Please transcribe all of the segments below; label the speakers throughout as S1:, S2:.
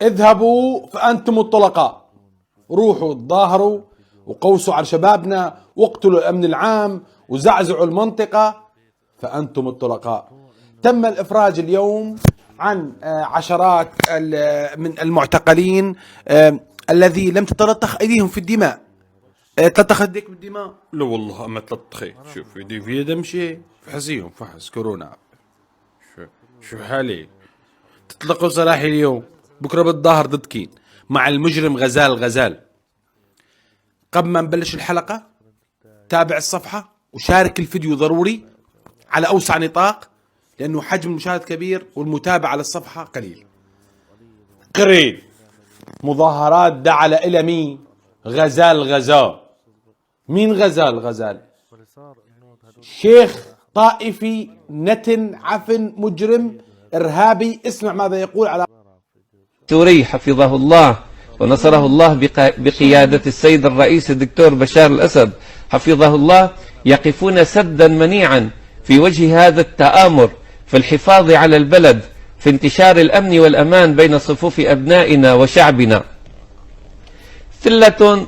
S1: اذهبوا فأنتم الطلقاء، روحوا تظاهروا وقوسوا على شبابنا واقتلوا الأمن العام وزعزعوا المنطقة فأنتم الطلقاء. تم الإفراج اليوم عن عشرات من المعتقلين الذي لم تتلطخ أيديهم في الدماء. تلطخ يديك بالدماء؟ لا والله أما تلطخي. شوف يدي في دم شيء فحسيهم فحص كورونا. شو حالي؟ تطلقوا سراحي اليوم، بكره بالظاهر ضدكين مع المجرم غزال. قبل ما نبلش الحلقة تابع الصفحة وشارك الفيديو ضروري على أوسع نطاق، لأنه حجم المشاهد كبير والمتابعة على الصفحة قليل. قريب مظاهرات دعا إلى مين؟ غزال. مين غزال؟ شيخ طائفي نتن عفن مجرم إرهابي. اسمع ماذا يقول على
S2: سوري حفظه الله ونصره الله بقيادة السيد الرئيس الدكتور بشار الأسد حفظه الله، يقفون سدا منيعا في وجه هذا التآمر في الحفاظ على البلد، في انتشار الأمن والأمان بين صفوف أبنائنا وشعبنا. ثلة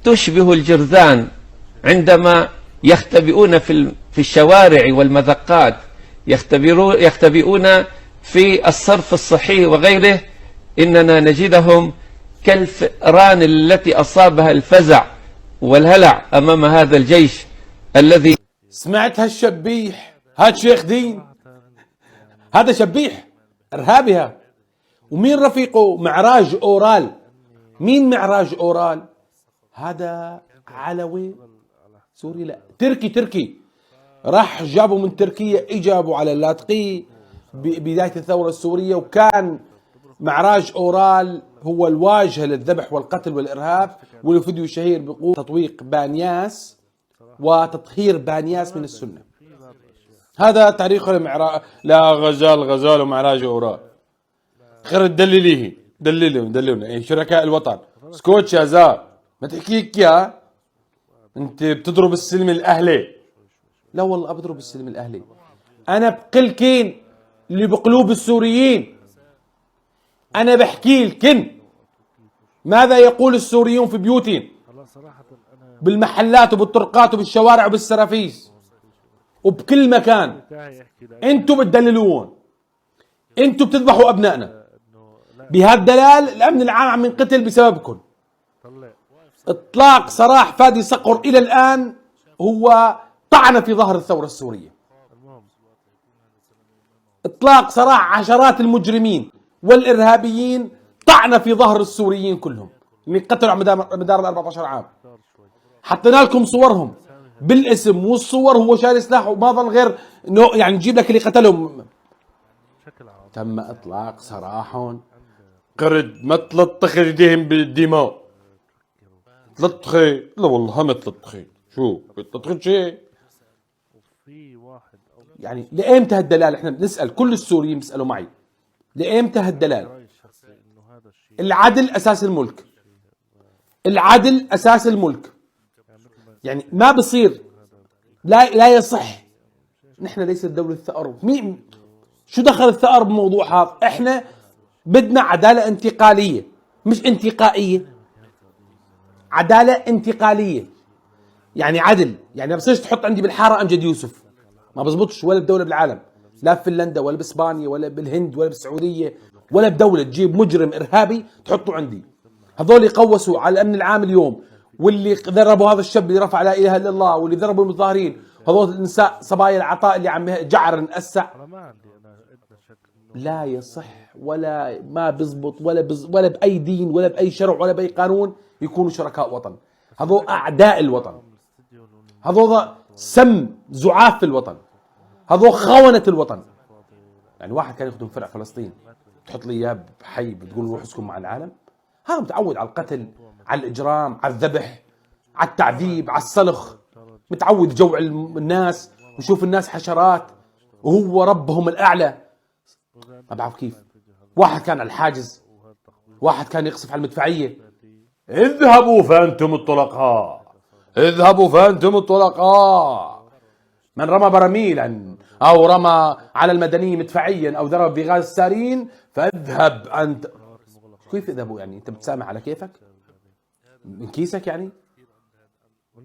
S2: تشبه الجرذان عندما يختبئون في الشوارع والمذقات، يختبئون في الصرف الصحي وغيره، إننا نجدهم كالفئران التي أصابها الفزع والهلع أمام هذا الجيش الذي.
S1: سمعت هالشبيح؟ هاد شيخ دين، هذا شبيح إرهابي. ومين رفيقه؟ معراج أورال. مين معراج أورال؟ هذا علوي سوري، لا تركي. راح جابوا من تركيا، اجابوا على اللاذقي بداية الثورة السورية، وكان معراج أورال هو الواجهة للذبح والقتل والإرهاب، وله فيديو شهير بيقول تطويق بانياس وتطهير بانياس من السنة. هذا تاريخ لا غزال ومعراج أورال. خير دللونا شركاء الوطن. سكوتش يا زار، ما تحكيك يا انت بتضرب السلم الأهلي. لا والله بضرب السلم الأهلي، أنا بقلكين اللي بقلوب السوريين. أنا بحكي لكن ماذا يقول السوريون في بيوتهم، بالمحلات وبالطرقات وبالشوارع وبالسرافيس وبكل مكان. انتوا بتدللون، انتوا بتذبحوا أبنائنا. بهالدلال الأمن العام عم ينقتل بسببكم. اطلاق سراح فادي صقر إلى الآن هو طعن في ظهر الثورة السورية. اطلاق سراح عشرات المجرمين والإرهابيين طعن في ظهر السوريين كلهم اللي قتلوا على مدار ال 14 عام. حطينا لكم صورهم بالاسم والصور، هو شاري سلاح وما ظل غير انه يعني نجيب لك اللي قتلهم. تم اطلاق سراحهم. قرد ما تلطخ ايديهم بالدماء. تلطخي؟ لا والله ما تلطخي. شو بتلطخي شيء؟ يعني لأيمتى هالدلال؟ احنا بنسأل كل السوريين، بيسألوا معي لأيمتى هالدلال؟ العدل أساس الملك. العدل أساس الملك. يعني ما بصير، لا يصح. نحن ليس دولة ثأر. شو دخل الثأر بموضوع هذا؟ احنا بدنا عدالة انتقالية مش انتقائية. عدالة انتقالية يعني عدل. يعني ما بصيرش تحط عندي بالحارة أمجد يوسف، ما بزبطش ولا بدولة بالعالم، لا في فنلندا ولا بإسبانيا ولا بالهند ولا بالسعودية ولا بدولة تجيب مجرم إرهابي تحطه عندي. هذول قوسوا على الأمن العام اليوم، واللي ضربوا هذا الشاب اللي رفع لا إله إلا الله، واللي ضربوا المتظاهرين، هذول النساء صبايا العطاء اللي عم جعر نأسع. لا يصح ولا ما بزبط ولا بأي دين ولا بأي شرع ولا بأي قانون يكونوا شركاء وطن. هذول أعداء الوطن، هذول سم زعاف في الوطن، هذول خونة الوطن. يعني واحد كان يخدم فرع فلسطين تحط لي اياه بحي بتقول روح اسكن مع العالم؟ هذا متعود على القتل، على الإجرام، على الذبح، على التعذيب، على السلخ، متعود جوع الناس ويشوف الناس حشرات وهو ربهم الأعلى. ما بعرف كيف. واحد كان على الحاجز، واحد كان يقصف على المدفعية. اذهبوا فأنتم الطلقاء، اذهبوا فأنتم الطلقاء. من رمى براميلا أو رمى على المدنيين مدفعيا أو ضرب بغاز سارين فاذهب أنت. كيف إذا يعني أنت بتسامح على كيفك من كيسك يعني؟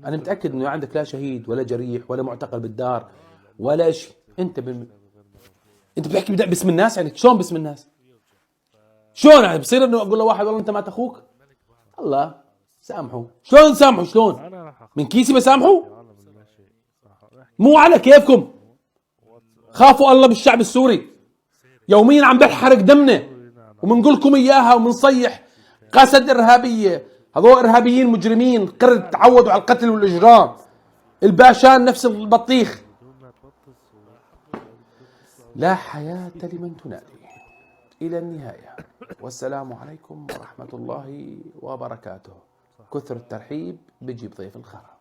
S1: أنا متأكد إنه عندك لا شهيد ولا جريح ولا معتقل بالدار ولا شيء. أنت بتحكي باسم الناس يعني؟ شلون باسم الناس؟ شلون يعني بصير إنه أقول لواحد والله أنت مات أخوك؟ الله سامحوا. شلون سامحوا؟ شلون؟ من كيسي بسامحوا؟ مو على كيفكم. خافوا الله بالشعب السوري، يوميا عم بحرق دمنا ومنقول لكم اياها ومنصيح قسد ارهابيه. هذول ارهابيين مجرمين قرد تعودوا على القتل والاجرام. الباشان نفس البطيخ. لا حياة لمن تنادي. الى النهايه، والسلام عليكم ورحمه الله وبركاته. كثر الترحيب بجيب ضيف الخرا.